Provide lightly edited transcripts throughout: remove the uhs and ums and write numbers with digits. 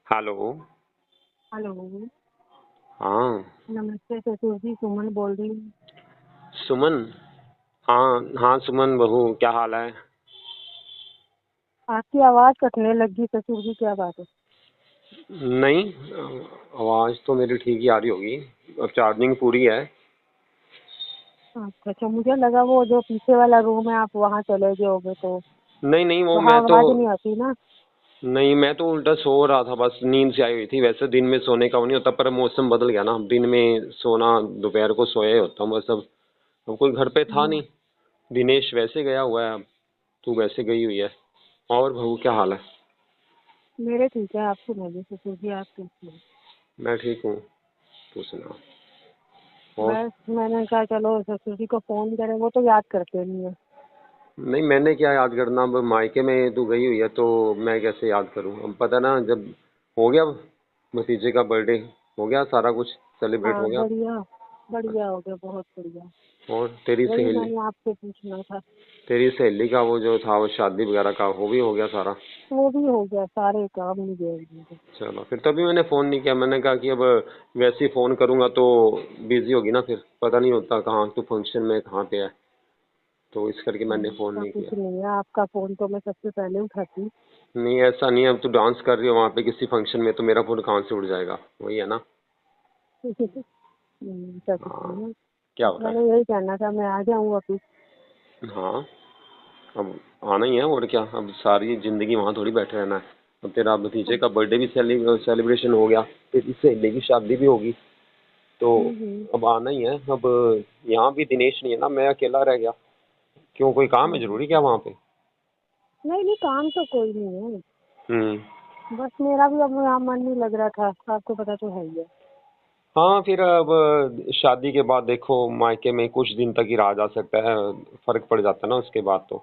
Hello. Hello. हाँ। नमस्ते ससुर जी, सुमन बोल रही हूँ। सुमन। हाँ हाँ, सुमन बहू, क्या हाल है? आपकी आवाज़ कटने लगी ससुर जी, क्या बात है? नहीं, आवाज़ तो मेरी ठीक ही आ रही होगी। अब चार्जिंग पूरी है। अच्छा अच्छा, मुझे लगा वो जो पीछे वाला रूम है आप वहाँ चले गए होगे तो नहीं नहीं, वो वहाँ मैं तो आवाज़ नहीं आती ना। नहीं, मैं तो उल्टा सो रहा था, बस नींद से आई हुई थी। वैसे दिन में सोने का वो नहीं होता, पर मौसम बदल गया ना। दिन में सोना, दोपहर को सोया ही होता हूँ बस। अब कोई घर पे था हाँ, नहीं। दिनेश वैसे गया हुआ है, अब तू वैसे गई हुई है। और बहू, क्या हाल है? मेरे ठीक है। आप सुनाइए ससुर जी, आप कैसे हैं? मैं ठीक हूँ। तू सुना। और बस मैंने कहा चलो ससुर जी को फ़ोन करें, वो तो याद करते नहीं है। नहीं, मैंने क्या याद करना। अब मायके में तू गई हुई है तो मैं कैसे याद करूं? अब पता ना, जब हो गया भतीजे का बर्थडे, हो गया सारा कुछ सेलिब्रेट हाँ, हो गया। बढ़िया। बढ़िया हो गया, बहुत बढ़िया। और तेरी वही सहेली, मैंने आपसे पूछना था। का वो जो था, वो शादी वगैरह का, वो भी हो गया सारा? वो भी हो गया, सारे काम नहीं गए। चलो, फिर तभी मैंने फ़ोन नहीं किया। मैंने कहा कि अब वैसे ही फ़ोन करूंगा तो बिजी होगी ना, फिर पता नहीं होता कहाँ तू फंक्शन में, कहाँ पे है। तो इस करके मैंने फ़ोन ऐसा नहीं कुछ किया। नहीं है, आपका फ़ोन तो मैं सबसे पहले उठाती। नहीं, ऐसा नहीं है। अब तू डांस कर रही हो वहाँ पे किसी फंक्शन में, तो मेरा फ़ोन कहाँ से उड़ जाएगा? वही है ना। ऐसा कुछ हाँ। नहीं है। क्या हो रहा मैंने यही कहना था, मैं आ जाऊँ अभी। है? हाँ, अब आना ही है और क्या। अब सारी जिंदगी वहां थोड़ी बैठे रहना है। अब तेरा भतीजे का बर्थडे भी सेलिब्रेशन हो गया, तेरी सहेली की शादी भी होगी, तो हम्म। अब आना ही है। अब यहाँ भी दिनेश नहीं है ना, मैं अकेला रह गया। क्यों, कोई काम है हम्म। जरूरी क्या वहाँ पे? नहीं नहीं, काम तो कोई नहीं है। हम्म। बस मेरा भी अब यहाँ मन नहीं लग रहा था, आपको पता तो है ही है। हाँ, फिर अब शादी के बाद देखो, मायके में कुछ दिन तक ही रहा जा सकता है। फर्क पड़ जाता है ना उसके बाद, तो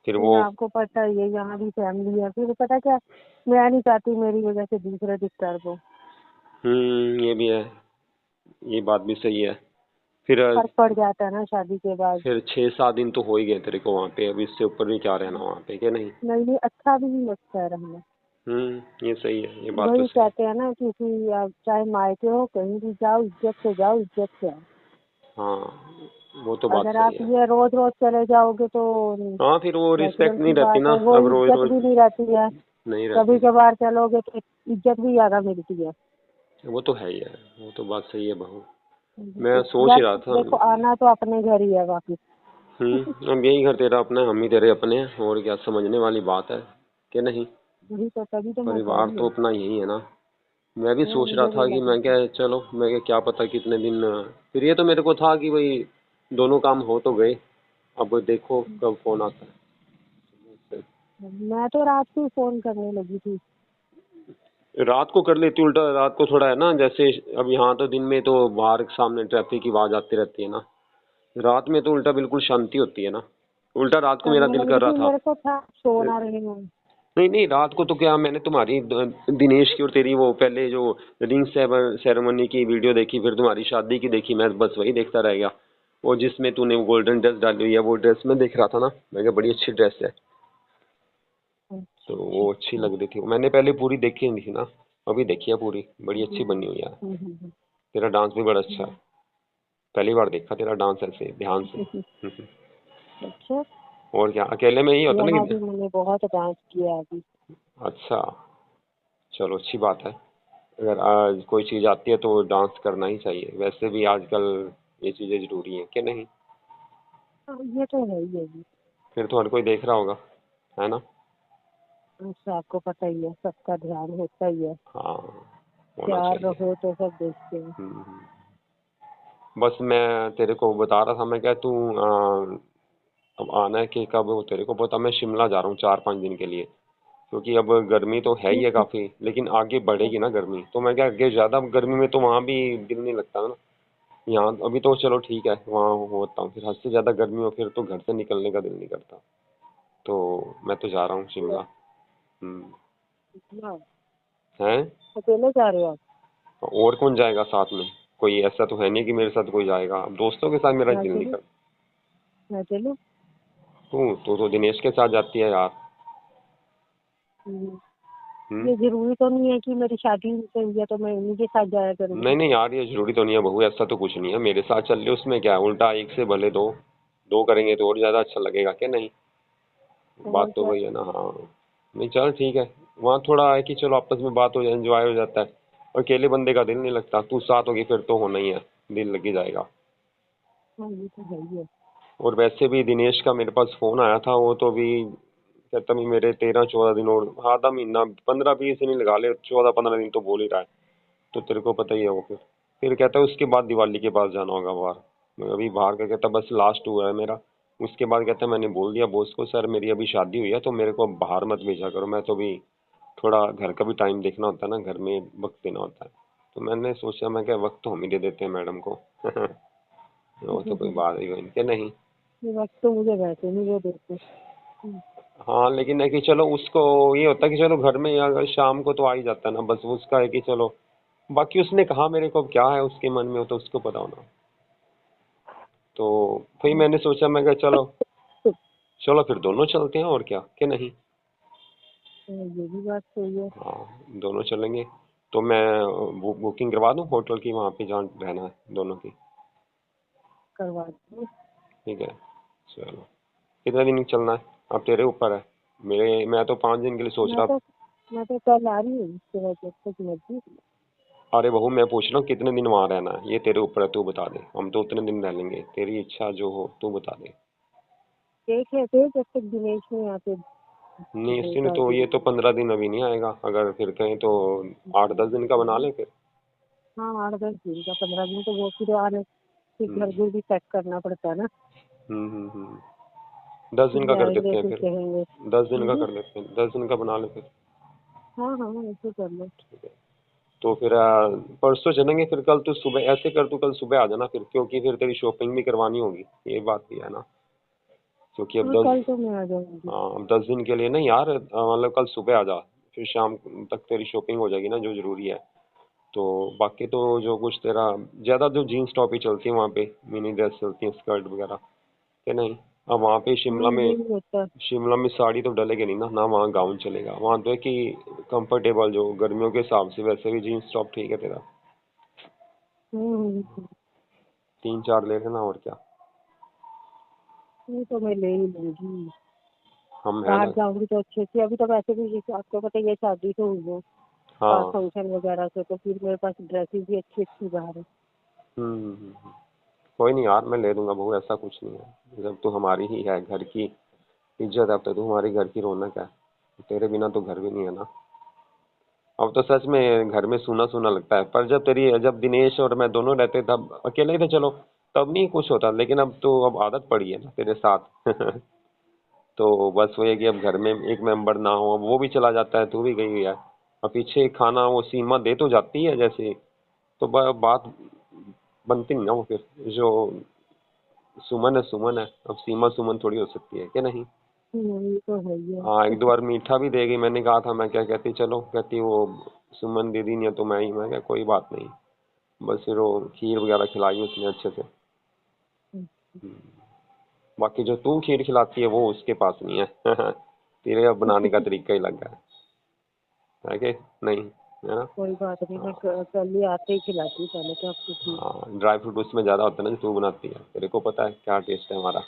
फिर वो। फिर आपको पता ही है, यहाँ भी फैमिली है, फिर पता क्या, मैं नहीं चाहती मेरी वजह से दूसरा डिस्टर्ब हो। ये भी है। ये बात भी सही है। फिर फर्क पड़ जाता है ना शादी के बाद। फिर 6-7 दिन तो हो ही गए तेरे को वहाँ पे। अब इससे ऊपर भी क्या रहना वहाँ पे, क्या नहीं? नहीं नहीं, अच्छा भी नहीं लगता है रहना। ये सही है, ये बात तो वही सही है। कहते हैं ना कि आप चाहे मायके हो कहीं भी जाओ, इज्जत से जाओ, इज्जत से आओ। हाँ, वो तो बात अगर सही आप है। ये रोज रोज चले जाओगे तो हाँ, फिर वो नेचुरल रिस्पेक्ट नहीं सी रहती बात ना, है, वो अब रोज इज्जत रोज भी नहीं रहती है। नहीं कभी रहती। कभार चलोगे तो इज्जत भी ज्यादा मिलती है। वो तो है ही है, वो तो बात सही है बहू। मैं सोच ही बस रहा था। देखो, आना तो अपने घर ही है वापिस। अब यही घर तेरा अपना है, हम ही तेरे अपने हैं, और क्या। समझने वाली बात है कि नहीं? वही तो, तभी तो मैं कह परिवार रही तो हूँ। अपना यही है ना। मैं भी वो सोच रहा मुझे भी था कि लगा मैं था। क्या, चलो, मैं क्या पता कितने दिन। फिर ये तो मेरे को था कि भाई दोनों काम हो तो गए। अब देखो कब फोन आता है। मैं तो रात को ही फोन करने लगी थी। रात को कर लेती उल्टा। रात को थोड़ा है ना, जैसे अब यहाँ तो दिन में तो बाहर के सामने ट्रैफिक की आवाज आती रहती है ना। रात में तो उल्टा बिल्कुल शांति होती है ना। उल्टा रात को मेरा करने दिल लगी कर रहा थी, था। मेरे को था सो ना रही हूँ। नहीं नहीं, रात को तो क्या, मैंने तुम्हारी दिनेश की और तेरी वो पहले जो रिंग सेरेमनी की वीडियो देखी, फिर तुम्हारी शादी की देखी। मैं बस वही देखता रह गया। वो जिसमें तूने वो गोल्डन ड्रेस डाली हुई है, वो ड्रेस मैं देख रहा था ना। मैं कहा बड़ी अच्छी ड्रेस है। तो अच्छा वो अच्छी अच्छा। लग रही थी। मैंने पहले पूरी देखी नहीं थी ना। अभी देखी है पूरी, बड़ी हम्म, अच्छी बनी हुई है। हम्म। तेरा डांस भी बड़ा अच्छा है। पहली बार देखा तेरा डांस ऐसे ध्यान से। अच्छा। और क्या, अकेले में ही होता ना यहाँ कि। भी मैंने बहुत डांस किया अभी। अच्छा, चलो अच्छी बात है। अगर आज कोई चीज़ आती है तो डांस करना ही चाहिए। वैसे भी आजकल ये चीज़ें ज़रूरी हैं कि नहीं? हाँ, ये तो है ही है जी। फिर तो हर कोई देख रहा होगा, है ना? अच्छा, आपको पता ही है, सबका ध्यान होता ही है। हाँ, होना प्यार चाहिए। रहो तो सब देखते हैं। हम्म। बस मैं तेरे को बता रहा था, मैं क्या तू अब आना है कि कब, वो तेरे को पता। मैं शिमला जा रहा हूँ 4-5 दिन के लिए। क्योंकि अब गर्मी तो है ही ठीक है है। काफ़ी, लेकिन आगे बढ़ेगी ना गर्मी, तो मैं क्या, आगे ज़्यादा गर्मी में तो वहाँ भी दिल नहीं लगता ना। यहाँ अभी तो चलो ठीक है, वहाँ होता हूँ। फिर हद से ज़्यादा गर्मी हो, फिर तो घर से निकलने का दिल नहीं करता। तो मैं तो जा रहा हूँ शिमला। हम्म। हाँ, हैं? अकेले जा रहे हो आप? और कौन जाएगा साथ में? कोई ऐसा तो है नहीं कि मेरे साथ कोई जाएगा। अब दोस्तों के साथ मेरा मैं दिल नहीं चलूं? करता। मैं चलूं? तू तो दिनेश के साथ जाती है यार। हम्म, ये जरूरी तो नहीं है कि मेरी शादी उनसे हुई है तो मैं उन्हीं के साथ जाया करूंगी। नहीं नहीं यार, ये जरूरी तो नहीं है बहू, ऐसा तो कुछ नहीं है, मेरे साथ चल रही है उसमें क्या है, उल्टा एक से भले दो, दो करेंगे तो और ज्यादा अच्छा लगेगा क्या नहीं। और बात तो क्या। वही है ना, हाँ। नहीं चल ठीक है, वहाँ थोड़ा है कि चलो आपस में बात हो जाए, एंजॉय हो जाता है। और अकेले बंदे का दिल नहीं लगता, तू साथ होगी फिर तो होना ही है, दिल लग ही जाएगा। हाँ ये तो है ही है। और वैसे भी दिनेश का मेरे पास फोन आया था, वो तो भी कहता भी मेरे 13-14 दिन और आधा महीना, 15-20 दिन ही लगा ले, 14-15 दिन तो बोल ही रहा है। तो तेरे को पता ही है वो, फिर कहता है उसके बाद दिवाली के पास जाना होगा बाहर। मैं अभी बाहर का कहता बस लास्ट हुआ है मेरा। उसके बाद कहता है मैंने बोल दिया बॉस को, सर मेरी अभी शादी हुई है तो मेरे को बाहर मत भेजा करो, मैं तो भी थोड़ा घर का भी टाइम देखना होता है ना, घर में वक्त देना होता है। तो मैंने सोचा मैं क्या वक्त तो हम ही दे देते हैं मैडम को। वो तो कोई बात ही नहीं, क्या नहीं। ये वक्त तो मुझे वैसे नहीं वो देते। हाँ लेकिन है कि चलो उसको ये होता है कि चलो घर में अगर शाम को तो आ ही जाता है ना, बस उसका है कि चलो, बाकी उसने कहा मेरे को, अब क्या है उसके मन में हो तो उसको पता होना। तो फिर मैंने सोचा, मैं कहा चलो, चलो फिर दोनों चलते हैं और क्या, कि नहीं। ये भी बात सही है। हाँ दोनों चलेंगे। तो मैं बुकिंग करवा दूँ होटल की, वहाँ पे जहाँ रहना है दोनों की। करवा दो। ठीक है, चलो। कितने दिन चलना है, अब तेरे ऊपर है। मैं तो 5 दिन के लिए सोच मैं रहा। तो मैं तो कल आ रही हूँ उसके बाद जब तक मर्जी। अरे बहू मैं पूछ रहा हूँ कितने दिन वहाँ रहना है, ये तेरे ऊपर है, तू बता दे, हम तो उतने दिन रह लेंगे, तेरी इच्छा जो हो तू बता दे। देख थे जब तक दिनेश नहीं आते नहीं दो इसने चार तो, ये दिन। तो 15 दिन अभी नहीं आएगा, अगर फिर कहें तो 8-10 दिन का बना ले फिर। हाँ 8-10 दिन का, 15 दिन तो वो फिर आने फिर घर हम्म घर भी सेट करना पड़ता है ना। 10 दिन का फिर कर आएंगे देते हैं फिर फिर। कहेंगे। 10 दिन का कर लेते हैं, 10 दिन का बना ले फिर। हाँ हाँ ऐसे कर लो। ठीक है। तो फिर परसों चलेंगे फिर, कल तू सुबह ऐसे कर, तू कल सुबह आ जाना फिर, क्योंकि फिर तेरी शॉपिंग भी करवानी होगी, ये बात भी है ना। क्योंकि अब हाँ दस कल तो मैं आ जाऊंगी। हाँ अब 10 दिन के लिए नहीं यार, मतलब कल सुबह आ जा, फिर शाम तक तेरी शॉपिंग हो जाएगी ना जो जरूरी है। तो बाकी तो जो कुछ तेरा, ज्यादा जो जीन्स टॉप ही चलती है वहाँ पे, मिनी ड्रेस चलती है, स्कर्ट वगैरह, कि नहीं। अब वहाँ पे हाँ यही होता है। शिमला में साड़ी तो डलेगी नहीं ना, ना वहाँ गाउन चलेगा, वहाँ तो है कि कंफर्टेबल जो गर्मियों के हिसाब से, वैसे भी जीन्स टॉप ठीक है तेरा। हम्म। 3-4 ले लेना और क्या। ये तो मैं ले ही लूंगी। हम है बाहर ना। जाऊंगी तो अच्छे से, अभी तो वैसे भी आपको पता है ये शादी तो हुई है हाँ। फंक्शन वगैरह से, तो फिर मेरे पास ड्रेसेस भी अच्छी अच्छी बाहर है। हम्म। कोई नहीं यार, मैं ले दूंगा बहू, ऐसा कुछ नहीं है, जब तू हमारी ही है, घर की इज्जत है, अब तो तू हमारी घर की रौनक है। तेरे बिना तो घर भी नहीं है ना। अब तो सच में घर में सूना सूना लगता है, पर जब दिनेश और मैं दोनों रहते तब अकेले ही थे चलो, तब नहीं कुछ होता, लेकिन अब तो अब आदत पड़ी है ना तेरे साथ। तो बस वो है कि अब घर में एक मेंबर ना हो, अब वो भी चला जाता है, तू भी गई हुई है। अब पीछे खाना वो सीमा दे तो जाती है जैसे, तो बात बनती नहीं ना वो फिर, जो सुमन है, अब सीमा सुमन थोड़ी हो सकती है, कि नहीं। ये तो है ही है। हाँ एक दो बार मीठा भी देगी, मैंने कहा था, मैं क्या कहती, चलो कहती वो सुमन दीदी नहीं है तो मैं ही, मैं क्या कोई बात नहीं। बस फिर वो खीर वगैरह खिलाई उसने अच्छे से। बाकी जो तू खीर खिलाती है वो उसके पास नहीं है। तेरे अब बनाने का तरीका ही लग गया है कि नहीं, है ना। कोई बात नहीं, मैं हाँ। कल ही आते ही खिलाती हूँ पहले तो आपको ठीक। हाँ ड्राई फ्रूट उसमें ज़्यादा होता है ना जो तू बनाती है, तेरे को पता है क्या टेस्ट है हमारा।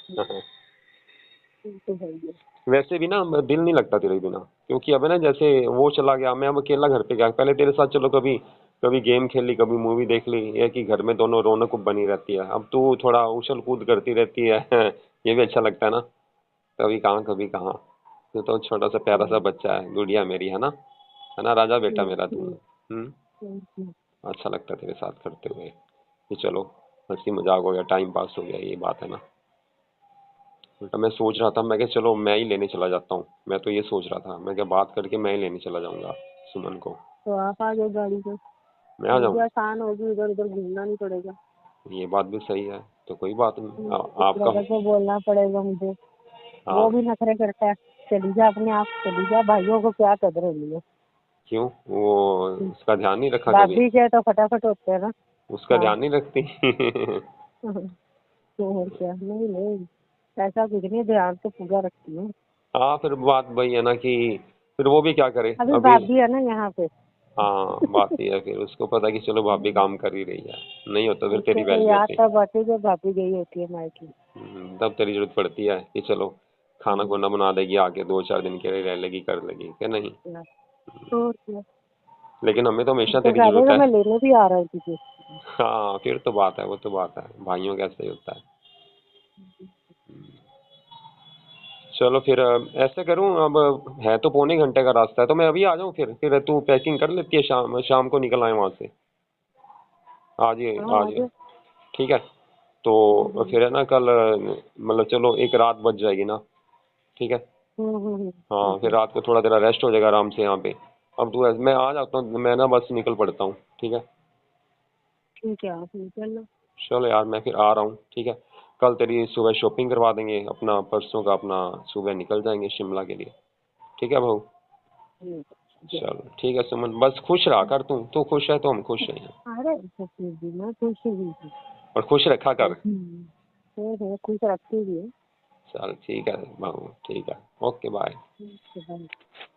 ये तो है ही है। वैसे भी ना दिल नहीं लगता तेरे बिना, क्योंकि अब है ना, जैसे वो चला गया, मैं अब अकेला घर पे गया, पहले तेरे साथ चलो कभी कभी गेम खेल ली, कभी मूवी देख ली, ये कि घर में दोनों रौनक बनी रहती है, अब तू थोड़ा उछल कूद करती रहती है। ये भी अच्छा लगता है ना, कभी कहाँ कभी कहाँ। तू तो छोटा सा प्यारा सा हम्म, बच्चा है, गुड़िया मेरी, है ना राजा बेटा हम्म, मेरा तू। हम्म, हम्म। अच्छा लगता है तेरे साथ करते हुए, कि चलो हंसी मजाक हो गया, टाइम पास हो गया, ये बात है ना। उल्टा मैं सोच रहा था, मैं क्या चलो मैं ही लेने चला जाता हूँ, मैं तो ये सोच रहा था, मैं क्या बात करके मैं ही लेने चला जाऊंगा सुमन को। तो आप आ जाओ गाड़ी में, मैं आ मुझे जाऊँ। आसान होगी, इधर उधर घूमना नहीं पड़ेगा। ये बात भी सही है, तो कोई बात नहीं, आपका। ब्रदर को बोलना पड़ेगा मुझे, वो हाँ। भी नखरे करता है। चली जा अपने आप, चली जा, भाइयों को क्या कदर होनी है। क्यों वो उसका ध्यान नहीं रखा कभी, भाभी के तो फटाफट होते हैं ना। उसका हाँ। ध्यान नहीं रखती। तो और क्या, नहीं नहीं ऐसा कुछ नहीं, ध्यान तो पूरा रखती हूँ। हाँ फिर बात वही है ना कि फिर वो भी क्या करे अभी अभी। भाभी है ना यहाँ पे। हाँ बात ये है, फिर उसको पता कि चलो भाभी काम कर ही रही है, नहीं होता फिर उसको तेरी तो वैल्यू याद होती। तब आती जब भाभी गई होती है मायके। तब तेरी जरूरत पड़ती है कि चलो खाना खुना बना देगी आके, 2-4 दिन के लिए रह लेगी, कर लेगी क्या नहीं। तो क्या। लेकिन हमें तो हमेशा तो तेरी पहले जरूरत तो है। मैं लेने भी आ रही थी फिर। हाँ फिर तो बात है, वो तो बात है, भाइयों का ऐसा ही होता है। चलो फिर ऐसे करूँ अब, है तो पौने घंटे का रास्ता है, तो मैं अभी आ जाऊँ फिर तू पैकिंग कर लेती है, शाम शाम को निकल आए वहाँ से। आज ही हाँ आज ही। आगे। ठीक है। तो फिर है ना कल मतलब चलो एक रात बच जाएगी ना। ठीक है। हाँ ठीक फिर है। रात को थोड़ा तेरा रेस्ट हो जाएगा आराम से यहाँ पे। अब तू मैं आ जाता हूँ, मैं ना बस निकल पड़ता हूँ। ठीक है। ठीक है आप निकल लो। चलो यार मैं फिर आ रहा हूँ। ठीक है। कल तेरी सुबह शॉपिंग करवा देंगे, अपना परसों का अपना सुबह निकल जाएंगे शिमला के लिए। ठीक है बहू। ठीक है। चलो ठीक है सुमन, बस खुश रहा कर, तू खुश है तो हम खुश हैं। अरे ससुर जी मैं खुश हुई थी। और खुश रखा कर। खुश रखती भी है। चल ठीक है बहू, ठीक है। Okay bye. ठीक है, bye।